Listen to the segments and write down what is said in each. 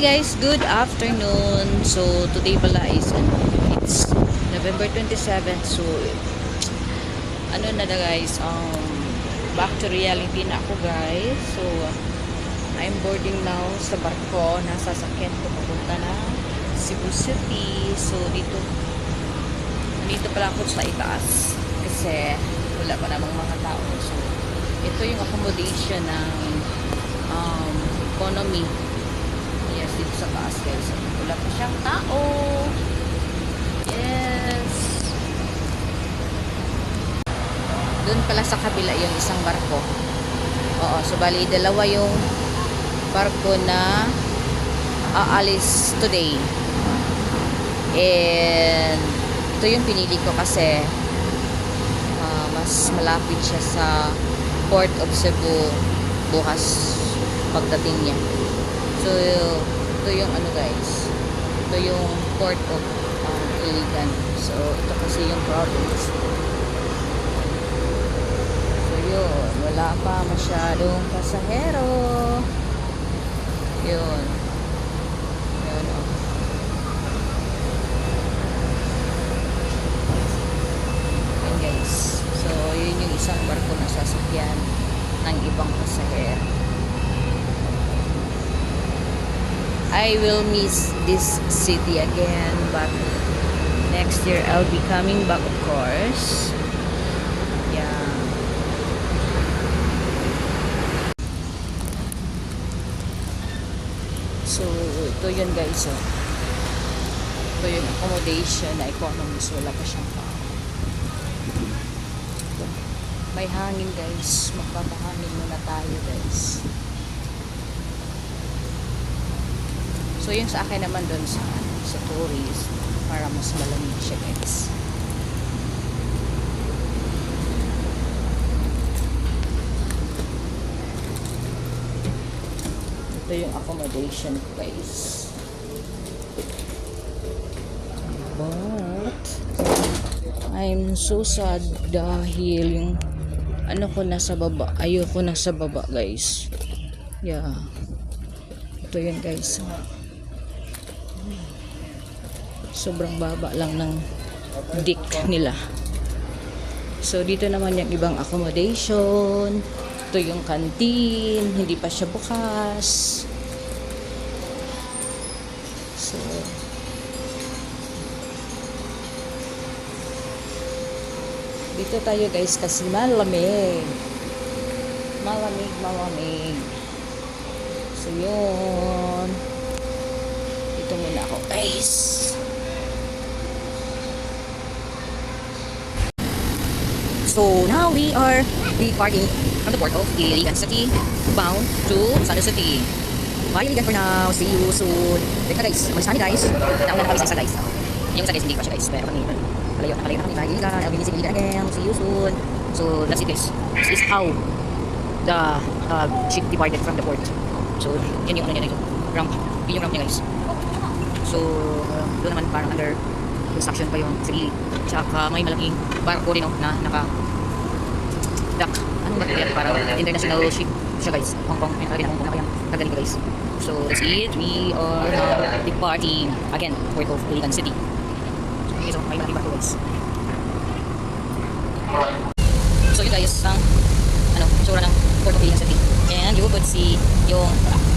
Guys, good afternoon. So today pala is it's November 27. So guys, back to reality na ako guys. So I'm boarding now sa barko na sasakyan ko papunta na Cebu City. So dito pala ako sa itaas kasi wala pa namang mga tao. So ito yung accommodation ng economy. Yes, dito sa taas guys. Wala pa siyang tao. Yes. Doon pala sa kabila yung isang barko. Oo, so bali dalawa yung barko na aalis today. And ito yung pinili ko kasi mas malapit siya sa Port of Cebu bukas pagdating niya. So, ito yung guys. Ito yung Port of Iligan. So, ito kasi yung province. So, yun. Wala pa masyadong pasahero. Yun. Yun, oh. Yun, guys. So, yun yung isang barko na sasakyan ng ibang pasahero. I will miss this city again, but next year I'll be coming back, of course. Yeah. So, ito yun guys. Oh. Ito yung accommodation na economies. Wala pa siyang tao. May hangin guys. Magpapahangin muna tayo guys. So, yung sa akin naman doon sa tourist para mas malamig siya guys. Ito yung accommodation guys. But I'm so sad dahil yung ko nasa baba. Ayoko nasa baba guys. Yeah. Ito yun guys. Sobrang baba lang ng deck nila. So dito naman yung ibang accommodation. Ito yung canteen, hindi pa siya bukas. So dito tayo guys kasi malamig. Malamig. So yun. Dito muna ako guys. So now we are departing from the port of Iligan City, bound to Santa City. Bye Iligan for now. See you soon. Teka guys, malis na guys. Nauna na kami sa isa guys. Yung isa guys hindi pa siya guys. Pero kami nakalayo na kami sa Iligan. I'll be missing Iligan again. See you soon. So that's it guys. This is how the ship departed from the port. So yan yung niya dito. Ramp. Yun yung ramp niya guys. So doon naman parang under construction pa yung sa gilid. Tsaka may malaking barko din na naka-dock. Anong barko yan? Parang international ship siya guys. Hong Kong. May nakalagay na Hong Kong na kayang kagaling guys. So that's it. We are now departing again Port of Iligan City. Okay, so may malaking barko guys. So yun guys ang sura ng Port of Iligan City. And you could see yung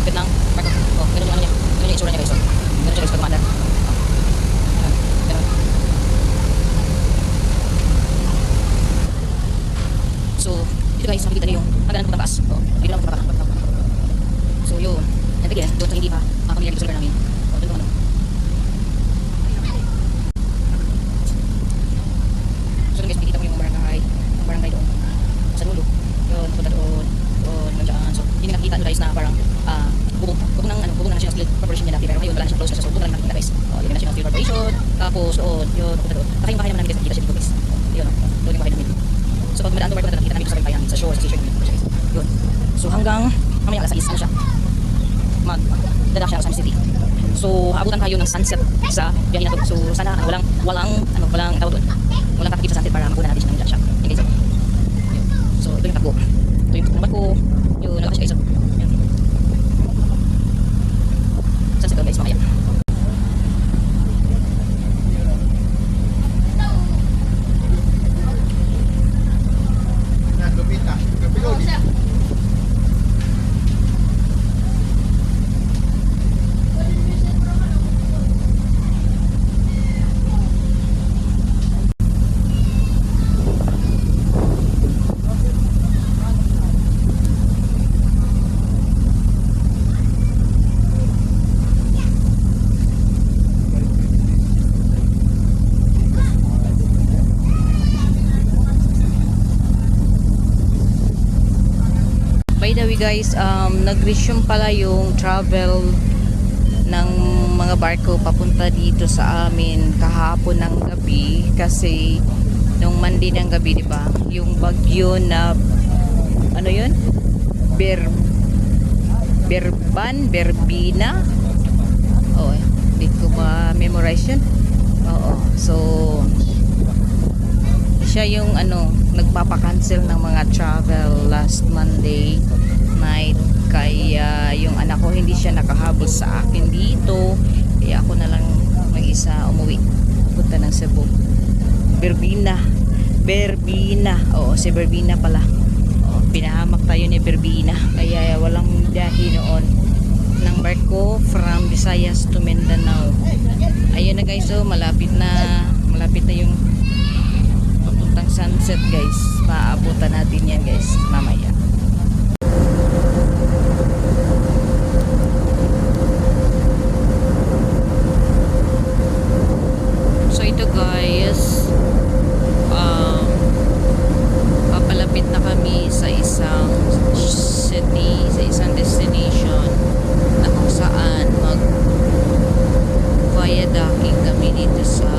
ganda ng barko. Oh, ganun yung niya. Ganun yung itsura niya guys. So, ganun siya guys pag kumandar. So, dito guys, makikita niyo yung hangganan ng taas. Dito lang ako pababa. So, yun. And again, doon sa hindi pa pamilya dito sa lugar namin. Doon naman. So, guys, makikita mo yung barangay. Ang barangay doon. Sa nulo. Yun, punta doon. Doon, nandiyan. So, hindi nakikita nyo guys na parang bubong ng National Steel Corporation niya dati. Pero ngayon, wala na siyang close. So, doon lang nakikita guys. Yun yung National Steel Corporation. Tapos, doon, yun, punta doon. Naka yung bahay naman namin guys, nakikita siya dito guys. Yun, doon yung bahay namin. So pag madaan doon barko nakikita namin sa bayan sa shore, sa station yun. So hanggang mamaya alas 6 siya magdadak siya sa San City. So haabutan tayo ng sunset sa biyahe na to. So sana walang tawag doon. Walang kakakip sa sunset para makuha natin siya ng jack. Okay, so ito yung takbo. Ito yung takbo ng barko. Yun, nalakas siya guys. Sunset By the way guys, nag-resume pala yung travel ng mga barko papunta dito sa amin kahapon ng gabi kasi nung Monday ng gabi, di ba? Yung bagyo na ano yun? Berbina. Oh, hindi ko ma-memorize yun. Oo. So siya yung nagpapa-cancel ng mga travel last Monday night, kaya yung anak ko hindi siya nakahabol sa akin dito, kaya ako na lang mag-isa umuwi punta ng Cebu. Berbina, oo, si Berbina pala. Pinahamak tayo ni Berbina, kaya walang biyahe noon ng barko from Visayas to Mindanao. Ayun na guys, so malapit na yung papuntang sunset guys. Maabutan natin yan guys mamaya. So ito guys, papalapit na kami sa isang city, sa isang destination na kung saan mag viaducting kami dito sa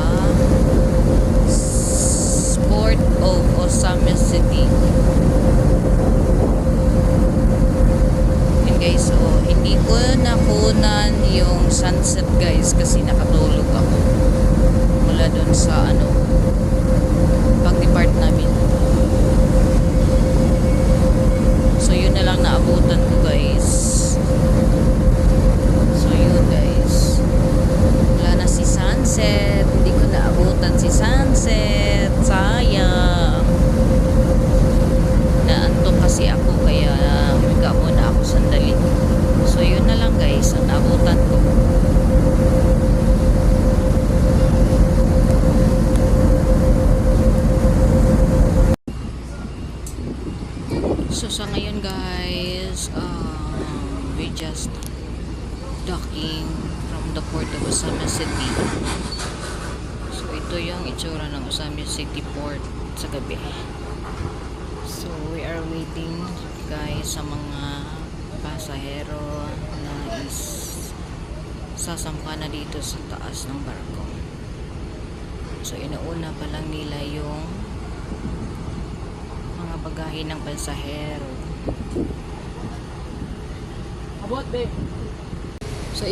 Port of Osama City. And guys, so hindi ko nakunan yung sunset guys kasi nakatulog ako mula dun sa pag-depart namin. So yun na lang naabutan ko guys. So yun guys, wala na si sunset, hindi ko naabutan si sunset, sayang. Naantok kasi ako kaya humiga muna ako sandali. So yun na lang guys ang naabutan ko. So sa ngayon guys, we just docking from the port of Osama City. So ito yung itsura ng Osama City Port sa gabi. So we are waiting guys sa mga pasahero na sasampa na dito sa taas ng barko. So inuuna pa lang nila yung mga bagahe ng pasahero.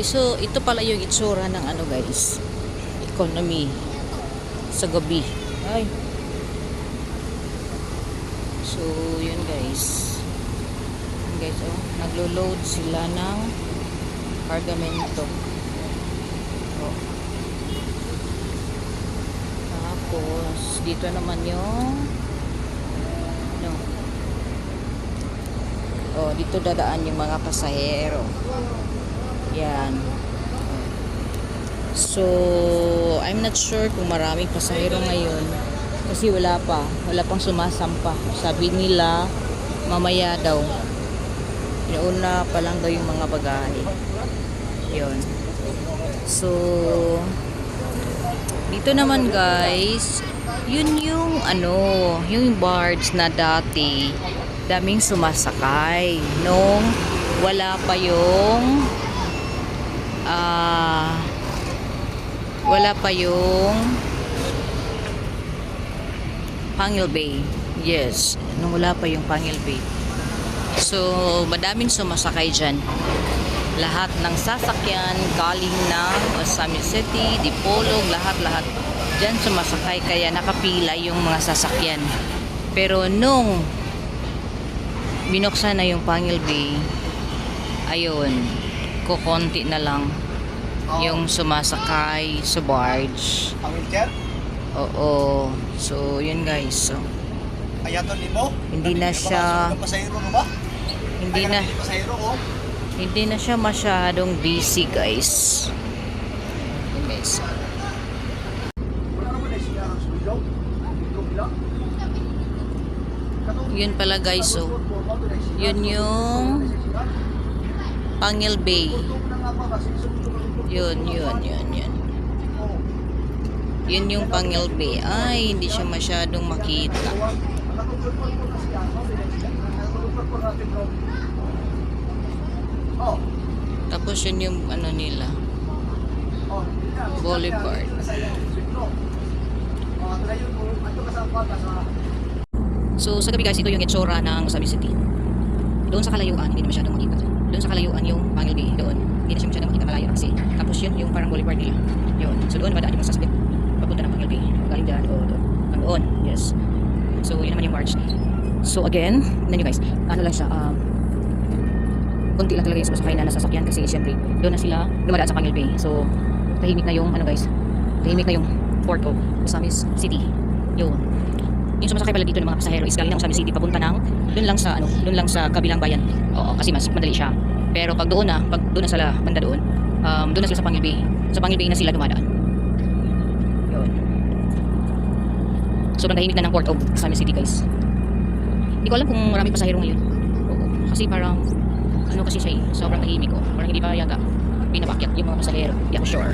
So ito pala yung itsura ng guys, economy sa gabi. Ay. So yun guys. Yun guys, naglo-load sila ng cargamento. Oh. Tapos dito naman yung dito dadaan yung mga pasahero. Yan. So I'm not sure kung maraming pasahero ngayon kasi wala pang sumasampa. Sabi nila mamaya daw. Inauna pa lang daw yung mga bagahe. Yun. So dito naman guys, yun yung yung barge na dati daming sumasakay nung wala pa yung Pangil Bay. Yes, nung wala pa yung Pangil Bay. So madaming sumasakay dyan. Lahat ng sasakyan galing ng Osama City, Dipolog, lahat dyan sumasakay, kaya nakapila yung mga sasakyan. Pero nung binuksan na yung Pangil Bay, ayun, kukonti na lang yung sumasakay sa barge. Oo. So yun guys, so hindi na siya masyadong busy guys. Yun guys. Yun pala guys, so yun yung Pangil Bay. Yun. Yun yung Pangil Bay. Ay, hindi siya masyadong makita. Tapos yun yung ano nila, Boulevard. So sa gabi guys, ito yung itsura ng Osamis City. Doon sa kalayuan, hindi na masyadong makita. Doon sa kalayuan yung Bangil Bay, doon. Hindi na siya masyadong makita kalaya kasi. Tapos yun yung parang boulevard nila. Yun. So doon madaan yung sasakyan papunta ng Bangil Bay. Galing dyan o doon. Ang doon. Yes. So yun naman yung march. So again, tignan nyo guys, ano lang siya, konti lang talaga yung sumasakay na nasasakyan kasi syempre doon na sila dumadaan sa Bangil Bay. So tahimik na yung ano guys, tahimik na yung port of Osamis City. Yun. Yung sumasakay pala dito ng mga pasahero is galing ng Osamis City papunta ng doon lang sa kabilang bayan. Oo, kasi mas madali siya. Pero pag doon na sa banda doon, doon na sila sa Bangil Bay. Sa Bangil Bay na sila dumadaan. Yun. So tahimik na ng port of Osamis City guys. Hindi ko alam kung maraming pasahero ngayon. Oo, kasi parang ano kasi siya sobrang tahimik ko. Parang hindi pa yata pinapakyat yung mga pasahero. Hindi ako sure.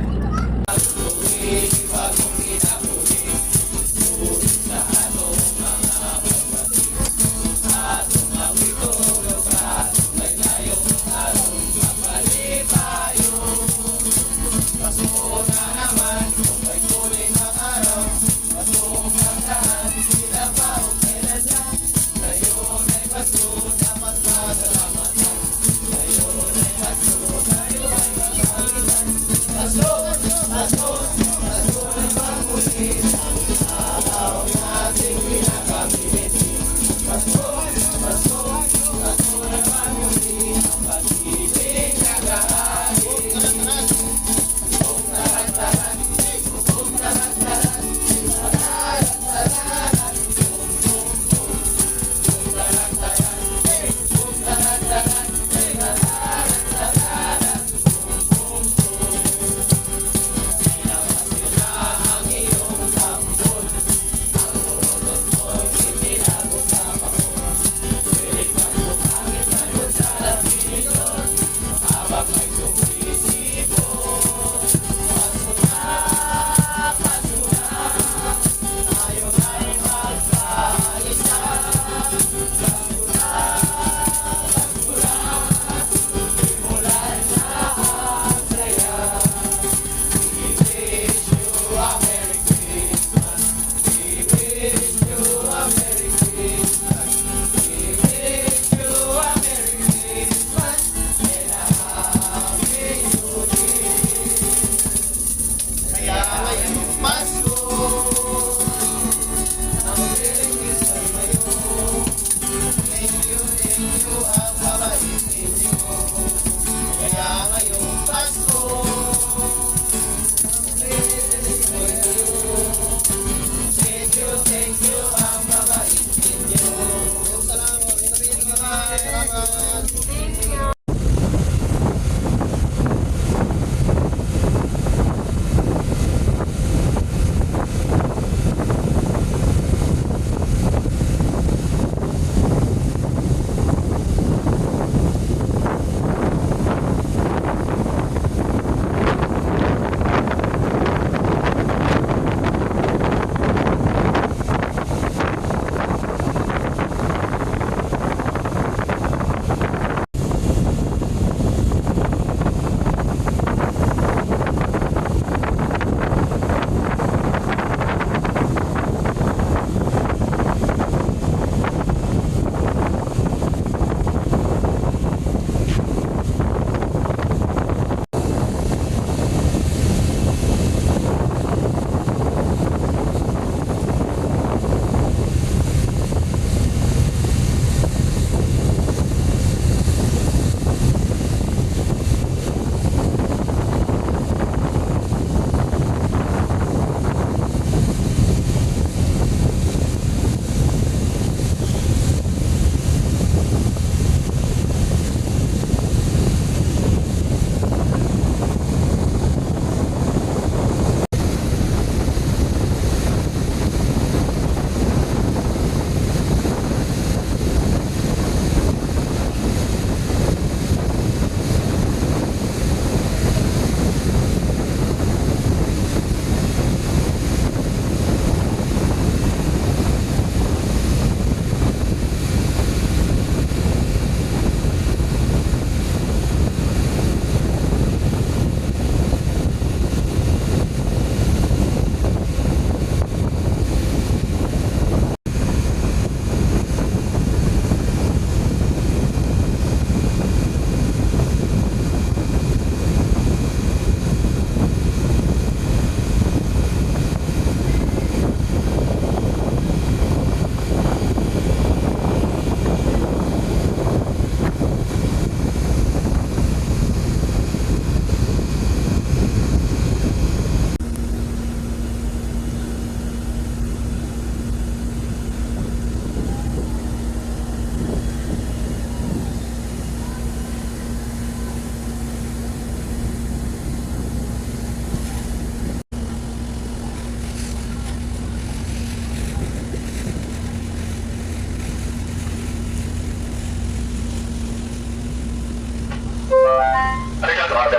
Definitely.